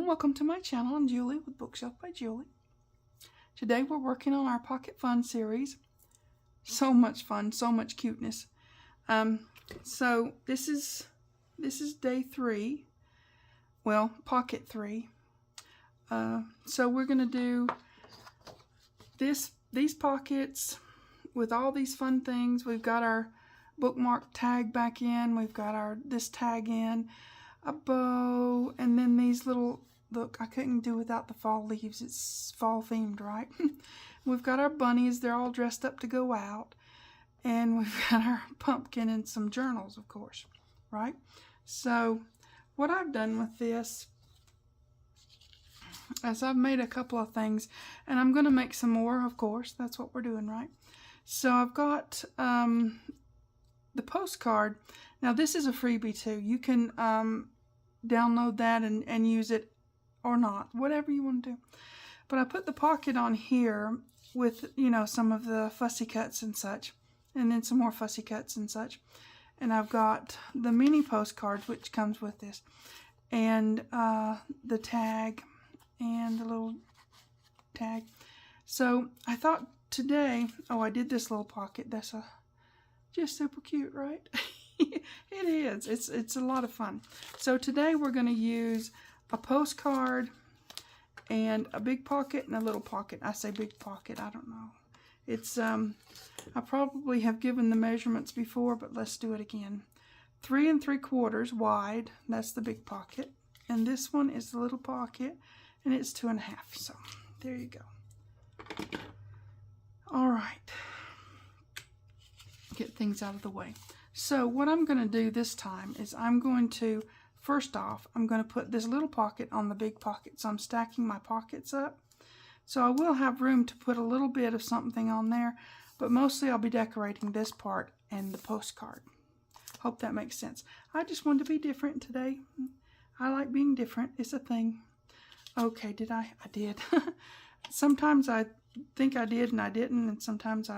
welcome to my channel. I'm Julie with Bookshelf by Julie. Today we're working on our Pocket Fun series. So much fun, so much cuteness. So this is day 3. Well, pocket 3. So we're gonna do these pockets with all these fun things. We've got our bookmark tag back in. We've got this tag in. A bow, and then these little, look, I couldn't do without the fall leaves. It's fall themed, right? We've got our bunnies. They're all dressed up to go out. And we've got our pumpkin and some journals, of course, right? So what I've done with this is I've made a couple of things, and I'm going to make some more, of course. That's what we're doing, right? So I've got the postcard. Now this is a freebie too. You can download that and use it or not, whatever you want to do. But I put the pocket on here with, you know, some of the fussy cuts and such, and then some more fussy cuts and such. And I've got the mini postcards, which comes with this, and the tag and the little tag. So I thought today, oh, I did this little pocket. That's just super cute, right? It is. It's a lot of fun. So today we're going to use a postcard and a big pocket and a little pocket. I say big pocket. I don't know. It's I probably have given the measurements before, but let's do it again. 3 3/4 wide. That's the big pocket, and this one is the little pocket, and it's 2 1/2. So there you go. All right. Get things out of the way. So what I'm going to do this time is I'm going to, first off, I'm going to put this little pocket on the big pocket. So I'm stacking my pockets up. So I will have room to put a little bit of something on there, but mostly I'll be decorating this part and the postcard. Hope that makes sense. I just wanted to be different today. I like being different. It's a thing. Okay, did I? I did. Sometimes I think I did and I didn't, and sometimes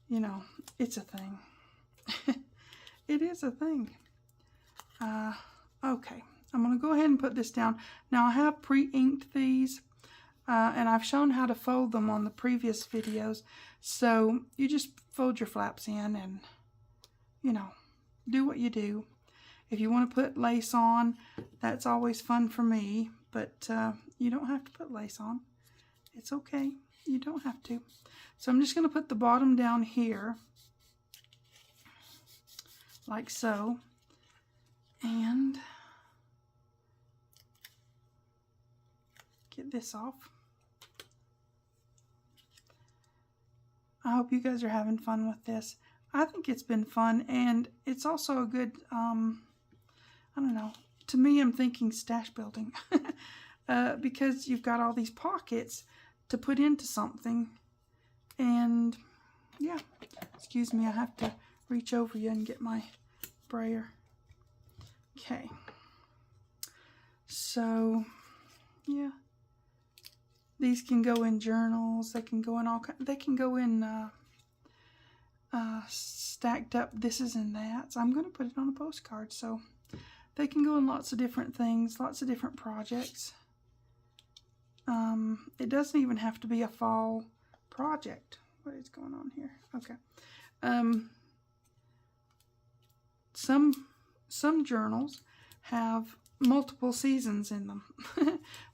you know, it's a thing. It is a thing. Okay, I'm going to go ahead and put this down. Now I have pre-inked these, and I've shown how to fold them on the previous videos. So you just fold your flaps in and, you know, do what you do. If you want to put lace on, that's always fun for me, but you don't have to put lace on. It's okay. You don't have to. So I'm just going to put the bottom down here, like so, and get this off. I hope you guys are having fun with this. I think it's been fun, and it's also a good, I don't know, to me I'm thinking stash building, because you've got all these pockets to put into something. And yeah, excuse me, I have to reach over you and get my brayer. Okay, so yeah, these can go in journals. They can go in all kinds. They can go in stacked up thises and that's. I'm going to put it on a postcard, so they can go in lots of different things, lots of different projects. It doesn't even have to be a fall project. What is going on here? Okay. Some journals have multiple seasons in them.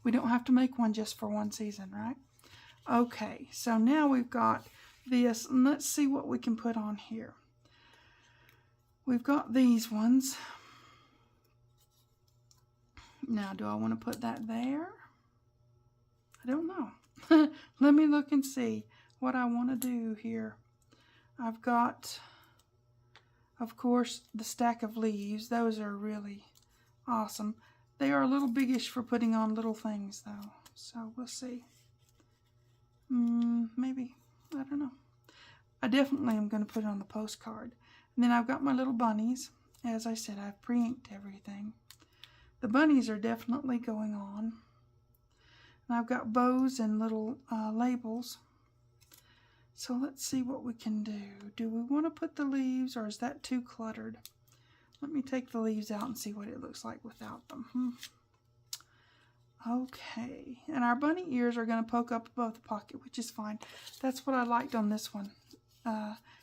We don't have to make one just for one season, right? Okay, so now we've got this, and let's see what we can put on here. We've got these ones. Now, do I want to put that there? I don't know. Let me look and see what I want to do here. I've got, of course, the stack of leaves. Those are really awesome. They are a little biggish for putting on little things, though. So we'll see. Maybe. I don't know. I definitely am going to put it on the postcard. And then I've got my little bunnies. As I said, I've pre-inked everything. The bunnies are definitely going on. And I've got bows and little labels. So let's see what we can do. Do we want to put the leaves, or is that too cluttered? Let me take the leaves out and see what it looks like without them. Okay, and our bunny ears are going to poke up above the pocket, which is fine. That's what I liked on this one,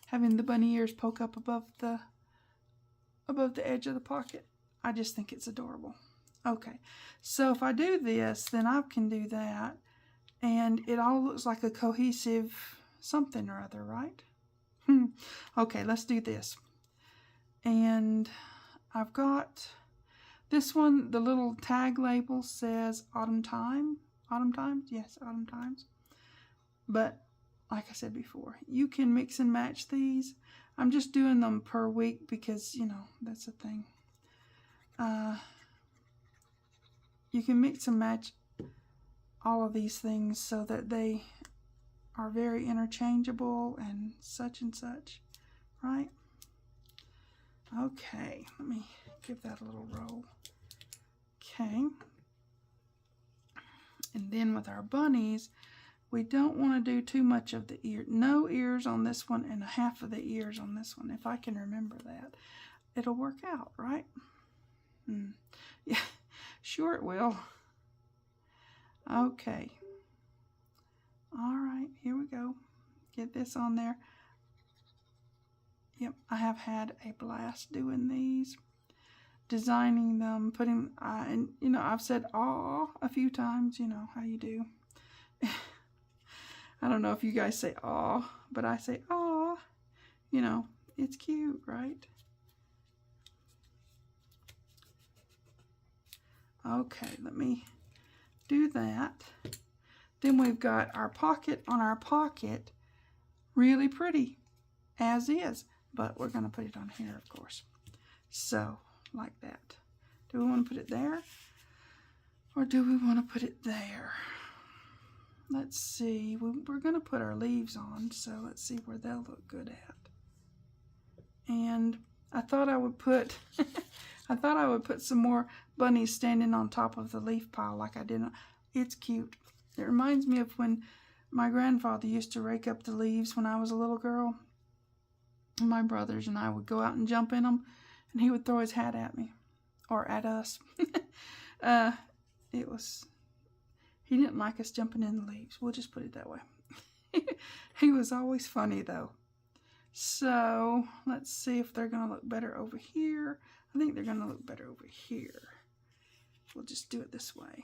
having the bunny ears poke up above the edge of the pocket. I just think it's adorable. Okay, so if I do this, then I can do that, and it all looks like a cohesive something or other, right? Okay, let's do this. And I've got this one, the little tag label says Autumn Time. Autumn Times? Yes, Autumn Times. But like I said before, you can mix and match these. I'm just doing them per week because, you know, that's the thing. You can mix and match all of these things so that they are very interchangeable and such, right? Okay, let me give that a little roll. Okay. And then with our bunnies, we don't want to do too much of the ear. No ears on this one and half of the ears on this one. If I can remember that, it'll work out, right? Yeah, sure it will. Okay. All right, here we go. Get this on there. Yep, I have had a blast doing these, designing them, putting, and you know, I've said "aw" a few times. You know how you do. I don't know if you guys say "aw," but I say "aw." You know, it's cute, right? Okay, let me do that. Then we've got our pocket on our pocket, really pretty, as is. But we're going to put it on here, of course. So, like that. Do we want to put it there? Or do we want to put it there? Let's see. We're going to put our leaves on, so let's see where they'll look good at. And I thought I would put some more bunnies standing on top of the leaf pile like I did. It's cute. It reminds me of when my grandfather used to rake up the leaves when I was a little girl. My brothers and I would go out and jump in them, and he would throw his hat at me, or at us. He didn't like us jumping in the leaves. We'll just put it that way. He was always funny, though. So, let's see if they're going to look better over here. I think they're going to look better over here. We'll just do it this way.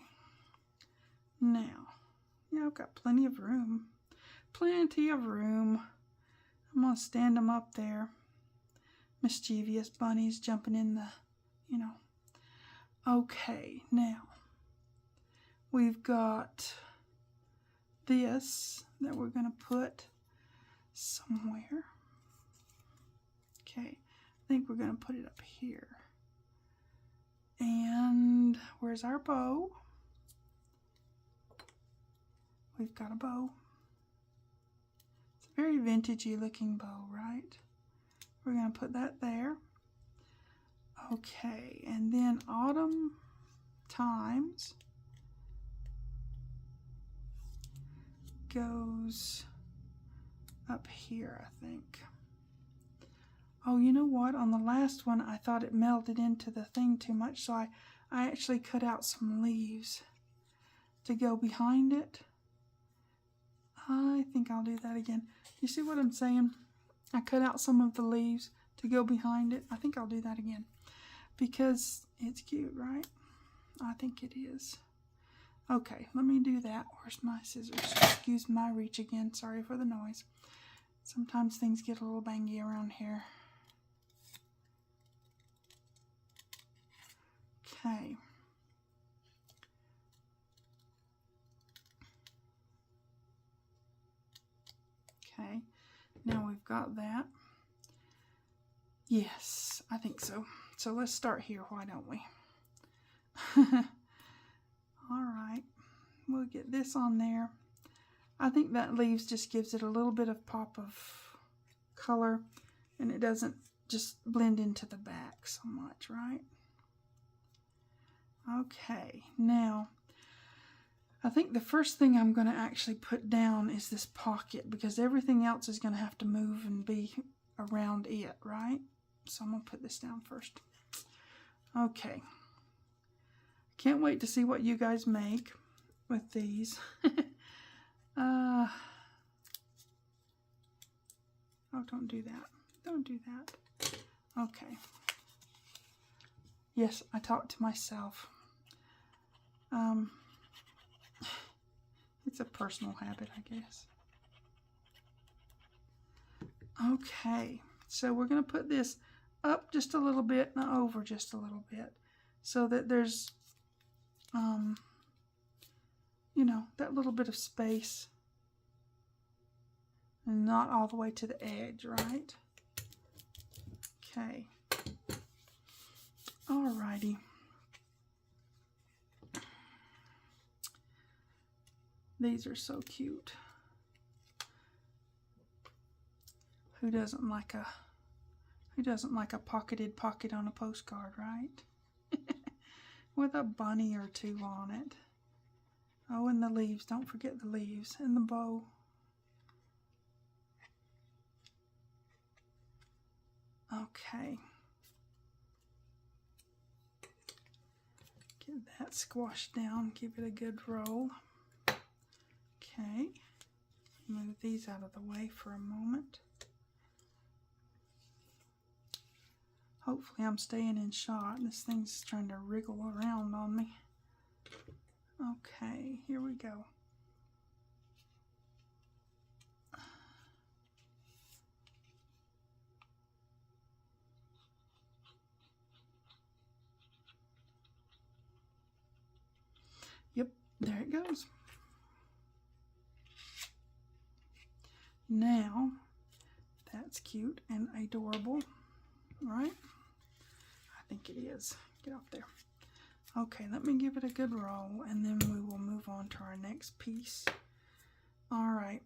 Now, yeah, I've got plenty of room. Plenty of room. I'm going to stand them up there. Mischievous bunnies jumping in the, you know. Okay, now we've got this that we're going to put somewhere. Okay, I think we're going to put it up here. And where's our bow? We've got a bow. It's a very vintagey looking bow, right? We're going to put that there. Okay, and then Autumn Times goes up here, I think. Oh, you know what? On the last one, I thought it melted into the thing too much, so I actually cut out some leaves to go behind it. I think I'll do that again. You see what I'm saying? I cut out some of the leaves to go behind it. I think I'll do that again because it's cute, right? I think it is. Okay, let me do that. Where's my scissors? Excuse my reach again. Sorry for the noise. Sometimes things get a little bangy around here. Okay. Okay, now we've got that. Yes, I think so. So let's start here, why don't we? Alright, we'll get this on there. I think that leaves just gives it a little bit of pop of color, and it doesn't just blend into the back so much, right? Okay, now I think the first thing I'm going to actually put down is this pocket, because everything else is going to have to move and be around it, right? So I'm going to put this down first. Okay. Can't wait to see what you guys make with these. Oh, don't do that. Don't do that. Okay. Yes, I talk to myself. It's a personal habit, I guess. Okay, so we're going to put this up just a little bit and over just a little bit so that there's, you know, that little bit of space and not all the way to the edge, right? Okay. Alrighty. These are so cute. Who doesn't like a pocketed pocket on a postcard, right? With a bunny or two on it. Oh, and the leaves. Don't forget the leaves and the bow. Okay. Get that squashed down. Give it a good roll. Okay. Move these out of the way for a moment. Hopefully I'm staying in shot. This thing's trying to wriggle around on me. Okay, here we go. Yep, there it goes. Now, that's cute and adorable, right? I think it is. Get up there. Okay, let me give it a good roll, and then we will move on to our next piece. All right.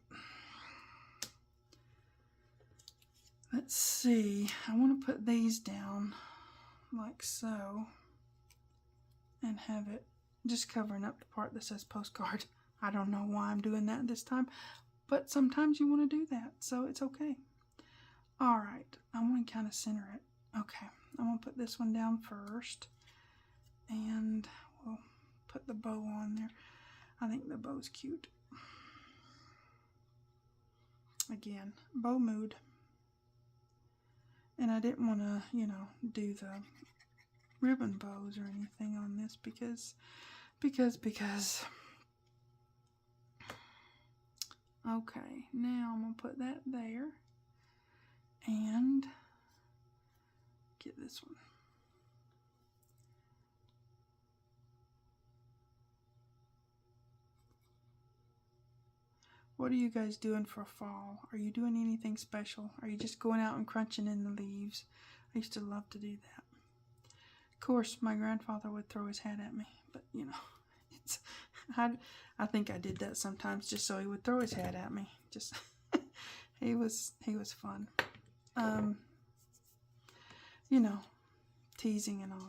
Let's see. I want to put these down like so and have it just covering up the part that says postcard. I don't know why I'm doing that this time, but sometimes you want to do that, so it's okay. All right, I want to kind of center it. Okay, I'm going to put this one down first, and we'll put the bow on there. I think the bow's cute. Again, bow mood. And I didn't want to, you know, do the ribbon bows or anything on this because. Okay, now I'm going to put that there and get this one. What are you guys doing for fall? Are you doing anything special? Are you just going out and crunching in the leaves? I used to love to do that. Of course, my grandfather would throw his hat at me, but you know, it's I think I did that sometimes just so he would throw his hat at me. Just he was fun. You know, teasing and all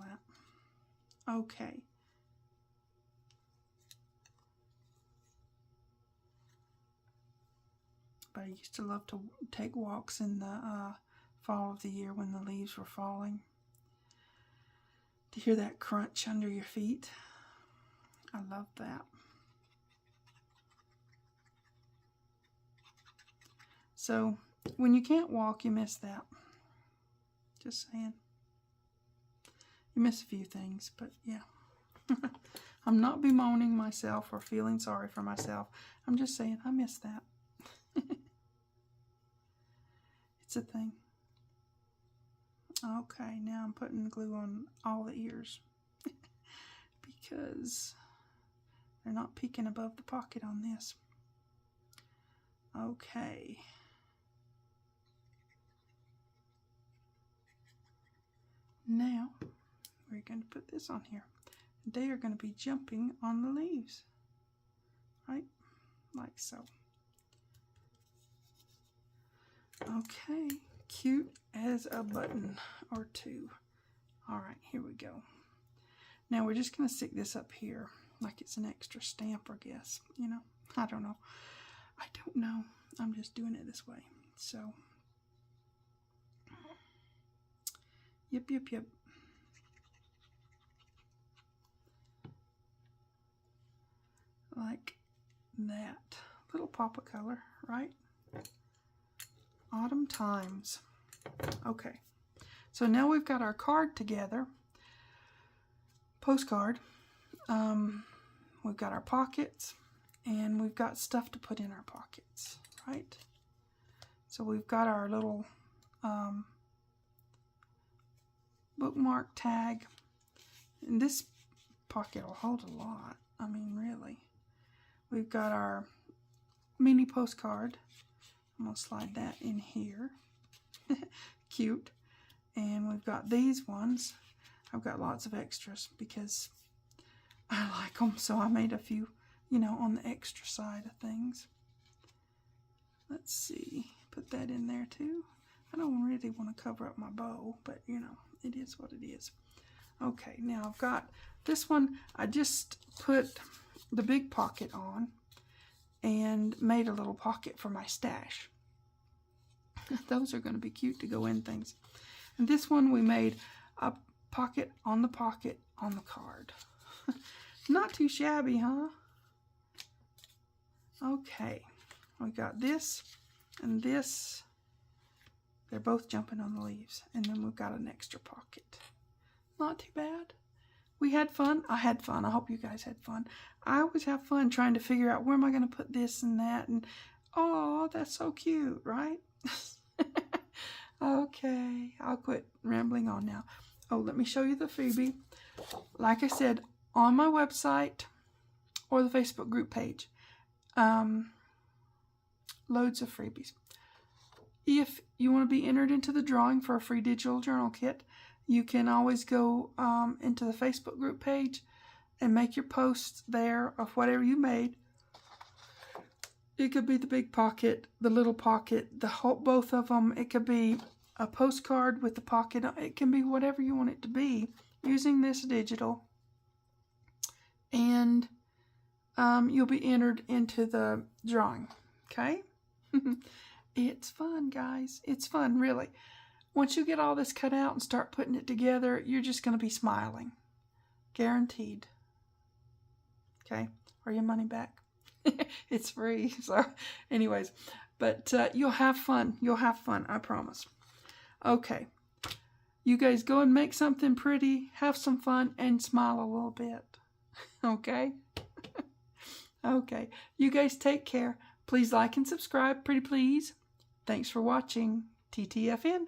that. Okay. But I used to love to take walks in the fall of the year when the leaves were falling. To hear that crunch under your feet. I love that. So, when you can't walk, you miss that. Just saying. You miss a few things, but yeah. I'm not bemoaning myself or feeling sorry for myself. I'm just saying I miss that. It's a thing. Okay, now I'm putting glue on all the ears because they're not peeking above the pocket on this. Okay. Now we're going to put this on here. They are going to be jumping on the leaves, right? Like so. Okay, cute as a button or two. All right, here we go. Now we're just going to stick this up here like it's an extra stamp, I guess. You know, I don't know. I don't know. I'm just doing it this way. So, yep. like that. Little pop of color, right? Autumn Times. Okay, so now we've got our card together. Postcard. We've got our pockets, and we've got stuff to put in our pockets, right? So we've got our little bookmark tag, and this pocket will hold a lot. I mean, really. We've got our mini postcard. I'm going to slide that in here. Cute. And we've got these ones. I've got lots of extras because I like them, so I made a few, you know, on the extra side of things. Let's see. Put that in there too. I don't really want to cover up my bow, but, you know, it is what it is. Okay, now I've got this one. I just put the big pocket on and made a little pocket for my stash. Those are going to be cute to go in things. And this one we made a pocket on the card. Not too shabby, huh? Okay, we got this and this. They're both jumping on the leaves. And then we've got an extra pocket. Not too bad. We had fun. I had fun. I hope you guys had fun. I always have fun trying to figure out where am I going to put this and that. And oh, that's so cute, right? Okay, I'll quit rambling on now. Oh, let me show you the freebie. Like I said, on my website or the Facebook group page, loads of freebies. If you want to be entered into the drawing for a free digital journal kit, you can always go into the Facebook group page and make your posts there of whatever you made. It could be the big pocket, the little pocket, the whole, both of them. It could be a postcard with the pocket. It can be whatever you want it to be using this digital. And you'll be entered into the drawing. Okay? It's fun, guys. It's fun, really. Once you get all this cut out and start putting it together, you're just going to be smiling. Guaranteed. Okay? Or your money back. It's free. So, anyways. But you'll have fun. You'll have fun. I promise. Okay. You guys go and make something pretty. Have some fun. And smile a little bit. Okay? Okay. You guys take care. Please like and subscribe. Pretty please. Thanks for watching. TTFN.